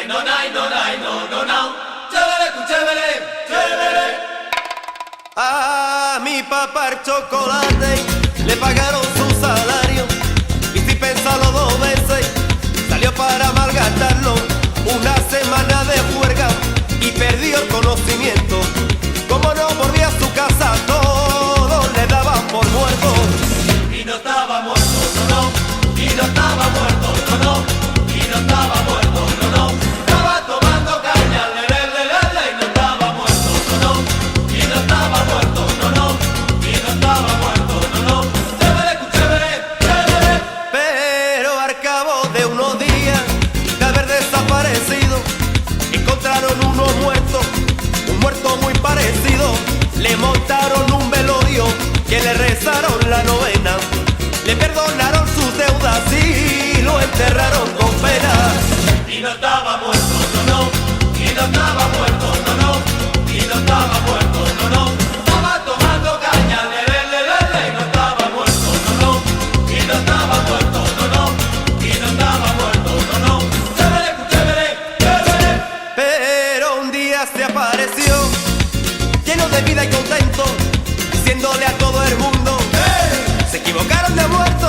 Nay, no, nay, no, nay, no, no, no. Chévere, chévere, chévere. A mi papá el chocolate le pagaron su salario y sin pensarlo dos veces salió para malgastarlo. Una semana de juerga y perdió el conocimiento. Como no volvía a su casa, todos le daban por muerto. Y no estaba muerto, no, no. Y no estaba muerto, no, no. Y no estaba muerto, no, no. Estaba tomando caña, le, y no estaba muerto, no, no. Y no estaba muerto, no, no. Y no estaba muerto, no, no. Chévere, chévere, chévere. Pero al cabo de unos días de haber desaparecido, encontraron uno muerto, un muerto muy parecido. Le montaron un velorio que le rezaron la novena, le perdonaron sus deudas y lo enterraron con pena. Y no estaba muerto, no, no. Y no estaba muerto, no, no. Y no estaba muerto, no, no. Estaba tomando caña, le, y no estaba muerto, no, no. Y no estaba muerto, no, no. Y no estaba muerto, no, no. Chévere, chévere, chévere. Pero un día se apareció, lleno de vida y contento, diciéndole a todo el mundo: ¡Hey! se equivocaron de muerte.